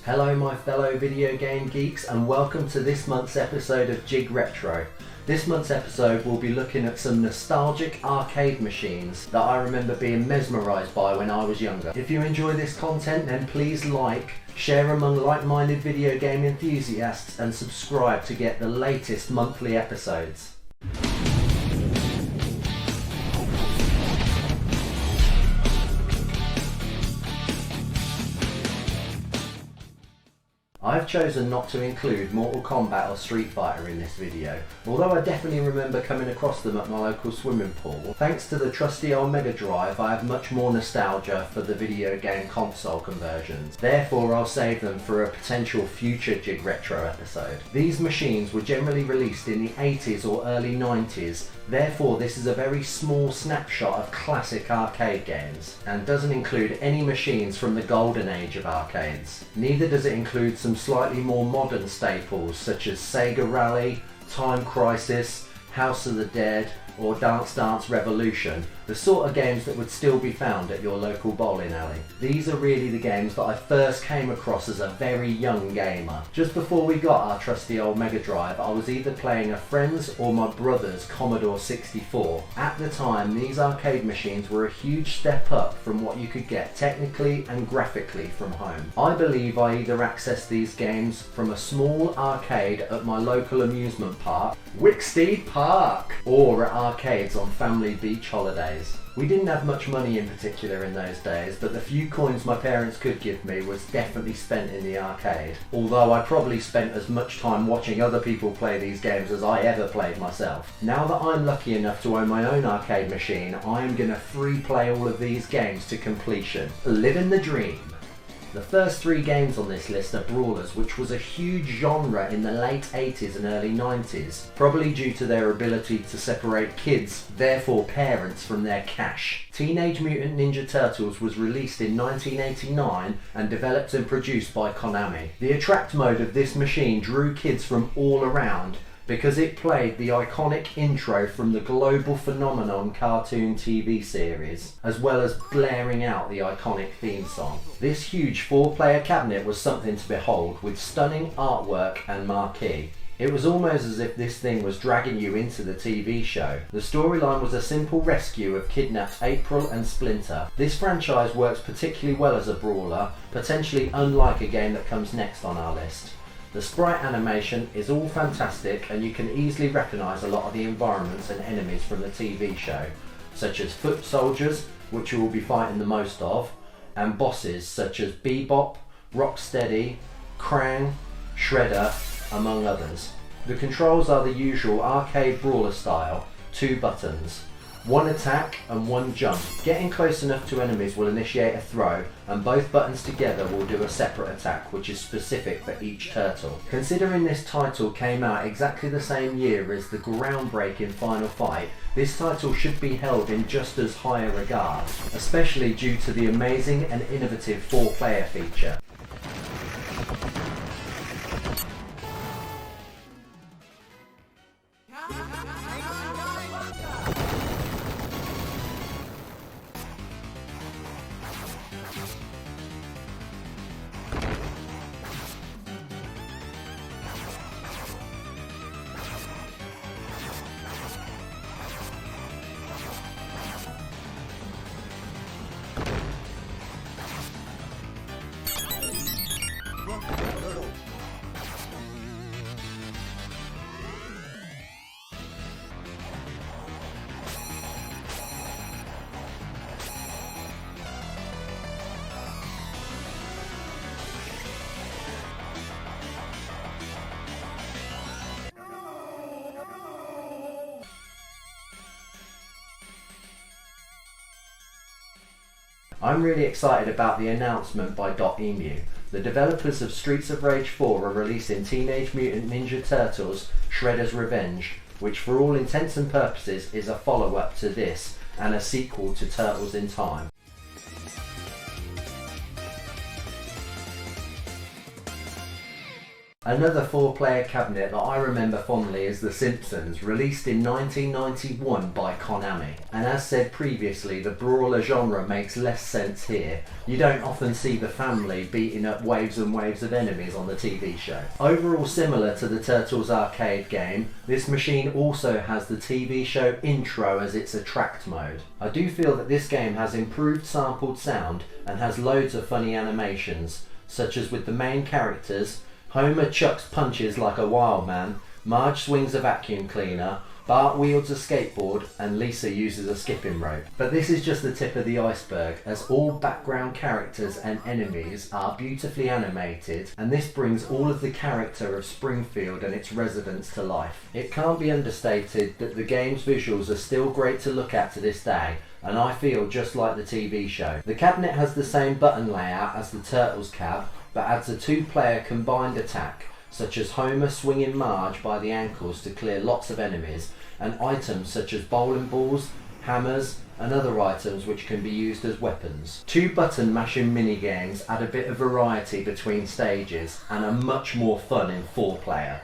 Hello my fellow video game geeks and welcome to this month's episode of JigRetro. This month's episode will be looking at some nostalgic arcade machines that I remember being mesmerised by when I was younger. If you enjoy this content then please like, share among like-minded video game enthusiasts and subscribe to get the latest monthly episodes. I've chosen not to include Mortal Kombat or Street Fighter in this video, although I definitely remember coming across them at my local swimming pool. Thanks to the trusty old Mega Drive, I have much more nostalgia for the video game console conversions. Therefore, I'll save them for a potential future JigRetro episode. These machines were generally released in the 80s or early 90s, therefore this is a very small snapshot of classic arcade games, and doesn't include any machines from the golden age of arcades. Neither does it include some slightly more modern staples such as Sega Rally, Time Crisis, House of the Dead or Dance Dance Revolution, the sort of games that would still be found at your local bowling alley. These are really the games that I first came across as a very young gamer. Just before we got our trusty old Mega Drive, I was either playing a friend's or my brother's Commodore 64. At the time, these arcade machines were a huge step up from what you could get technically and graphically from home. I believe I either accessed these games from a small arcade at my local amusement park, Wicksteed Park, or at arcades on family beach holidays. We didn't have much money in particular in those days, but the few coins my parents could give me was definitely spent in the arcade. Although I probably spent as much time watching other people play these games as I ever played myself. Now that I'm lucky enough to own my own arcade machine, I am going to free play all of these games to completion. Living the dream. The first three games on this list are brawlers, which was a huge genre in the late 80s and early 90s, probably due to their ability to separate kids, therefore parents, from their cash. Teenage Mutant Ninja Turtles was released in 1989 and developed and produced by Konami. The attract mode of this machine drew kids from all around, because it played the iconic intro from the global phenomenon cartoon TV series, as well as blaring out the iconic theme song. This huge 4-player cabinet was something to behold, with stunning artwork and marquee. It was almost as if this thing was dragging you into the TV show. The storyline was a simple rescue of kidnapped April and Splinter. This franchise works particularly well as a brawler, potentially unlike a game that comes next on our list. The sprite animation is all fantastic and you can easily recognise a lot of the environments and enemies from the TV show, such as foot soldiers, which you will be fighting the most of, and bosses such as Bebop, Rocksteady, Krang, Shredder, among others. The controls are the usual arcade brawler style, 2 buttons. 1 attack and 1 jump. Getting close enough to enemies will initiate a throw, and both buttons together will do a separate attack, which is specific for each turtle. Considering this title came out exactly the same year as the groundbreaking Final Fight, this title should be held in just as high a regard, especially due to the amazing and innovative 4-player feature. I'm really excited about the announcement by Dotemu. The developers of Streets of Rage 4 are releasing Teenage Mutant Ninja Turtles Shredder's Revenge, which for all intents and purposes is a follow-up to this and a sequel to Turtles in Time. Another 4-player cabinet that I remember fondly is The Simpsons, released in 1991 by Konami. And as said previously, the brawler genre makes less sense here. You don't often see the family beating up waves and waves of enemies on the TV show. Overall similar to the Turtles arcade game, this machine also has the TV show intro as its attract mode. I do feel that this game has improved sampled sound and has loads of funny animations, such as with the main characters. Homer chucks punches like a wild man, Marge swings a vacuum cleaner, Bart wields a skateboard, and Lisa uses a skipping rope. But this is just the tip of the iceberg, as all background characters and enemies are beautifully animated, and this brings all of the character of Springfield and its residents to life. It can't be understated that the game's visuals are still great to look at to this day, and I feel just like the TV show. The cabinet has the same button layout as the Turtles cab, but adds a 2-player combined attack, such as Homer swinging Marge by the ankles to clear lots of enemies, and items such as bowling balls, hammers, and other items which can be used as weapons. 2 button mashing minigames add a bit of variety between stages, and are much more fun in 4-player.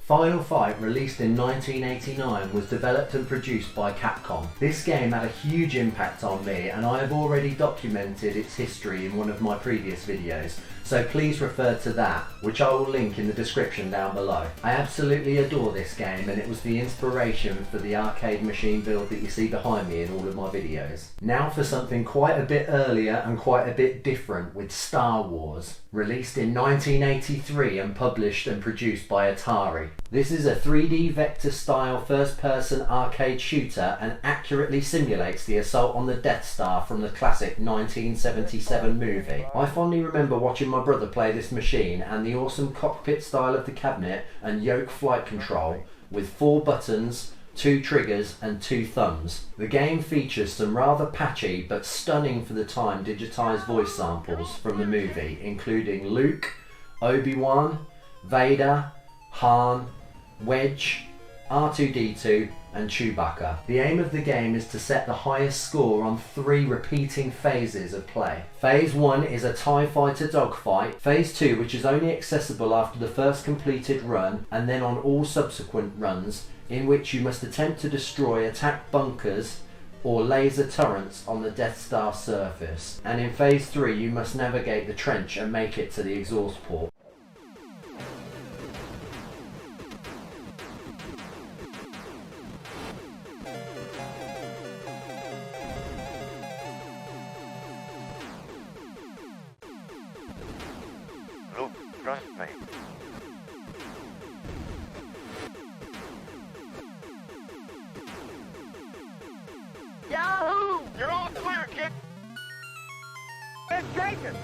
Final Fight, released in 1989, was developed and produced by Capcom. This game had a huge impact on me, and I have already documented its history in one of my previous videos, so please refer to that, which I will link in the description down below. I absolutely adore this game, and it was the inspiration for the arcade machine build that you see behind me in all of my videos. Now for something quite a bit earlier and quite a bit different, with Star Wars, released in 1983 and published and produced by Atari. This is a 3D vector style first-person arcade shooter and accurately simulates the assault on the Death Star from the classic 1977 movie. I fondly remember watching my brother play this machine, and the awesome cockpit style of the cabinet and yoke flight control with 4 buttons, 2 triggers and 2 thumbs. The game features some rather patchy but stunning for the time digitised voice samples from the movie, including Luke, Obi-Wan, Vader, Han, Wedge, R2-D2 and Chewbacca. The aim of the game is to set the highest score on 3 repeating phases of play. Phase 1 is a TIE fighter dogfight, Phase 2 which is only accessible after the first completed run, and then on all subsequent runs, in which you must attempt to destroy attack bunkers or laser turrets on the Death Star surface. And in Phase 3 you must navigate the trench and make it to the exhaust port. Luke, trust me. Yahoo! You're all clear, kid! It's taken!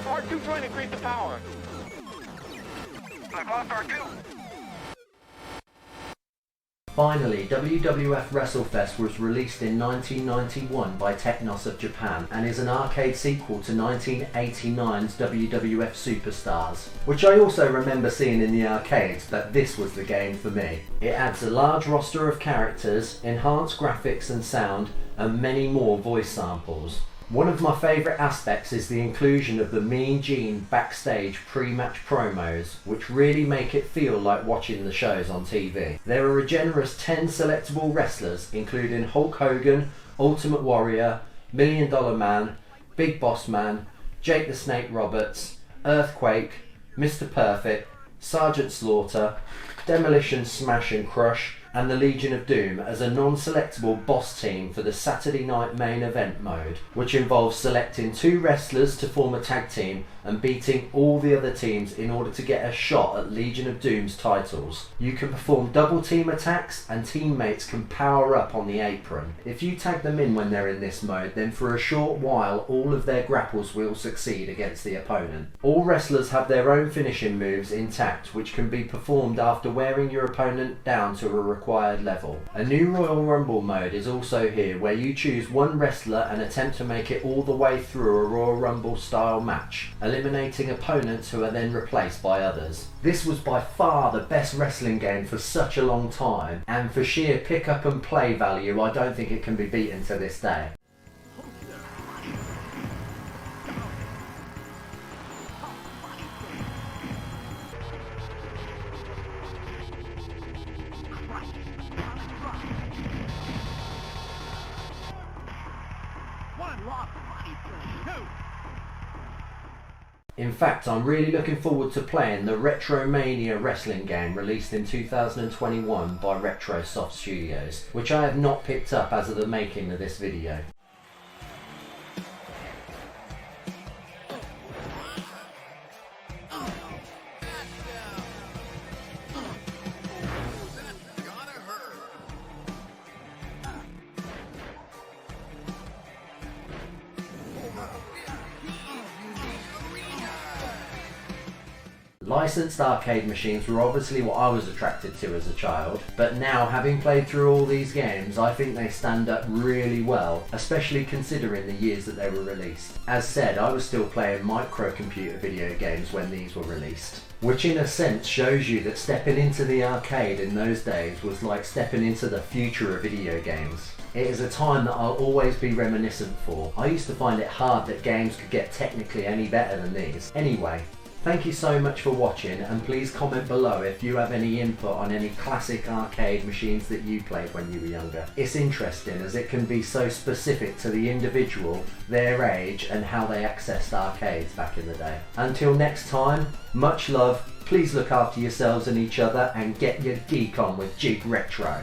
R2 trying to increase the power. I've lost R2. Finally, WWF Wrestlefest was released in 1991 by Technos of Japan and is an arcade sequel to 1989's WWF Superstars, which I also remember seeing in the arcades, but this was the game for me. It adds a large roster of characters, enhanced graphics and sound, and many more voice samples. One of my favourite aspects is the inclusion of the Mean Gene backstage pre-match promos, which really make it feel like watching the shows on TV. There are a generous 10 selectable wrestlers, including Hulk Hogan, Ultimate Warrior, $1 Million Man, Big Boss Man, Jake the Snake Roberts, Earthquake, Mr. Perfect, Sergeant Slaughter, Demolition Smash and Crush, and the Legion of Doom as a non-selectable boss team for the Saturday night main event mode, which involves selecting 2 wrestlers to form a tag team and beating all the other teams in order to get a shot at Legion of Doom's titles. You can perform double team attacks and teammates can power up on the apron. If you tag them in when they're in this mode, then for a short while all of their grapples will succeed against the opponent. All wrestlers have their own finishing moves intact, which can be performed after wearing your opponent down to a required level. A new Royal Rumble mode is also here, where you choose one wrestler and attempt to make it all the way through a Royal Rumble style match, eliminating opponents who are then replaced by others. This was by far the best wrestling game for such a long time, and for sheer pick up and play value I don't think it can be beaten to this day. In fact, I'm really looking forward to playing the Retromania wrestling game released in 2021 by Retrosoft Studios, which I have not picked up as of the making of this video. Licensed arcade machines were obviously what I was attracted to as a child, but now, having played through all these games, I think they stand up really well, especially considering the years that they were released. As said, I was still playing microcomputer video games when these were released, which in a sense shows you that stepping into the arcade in those days was like stepping into the future of video games. It is a time that I'll always be reminiscent for. I used to find it hard that games could get technically any better than these. Anyway, thank you so much for watching, and please comment below if you have any input on any classic arcade machines that you played when you were younger. It's interesting as it can be so specific to the individual, their age and how they accessed arcades back in the day. Until next time, much love, please look after yourselves and each other and get your geek on with JigRetro.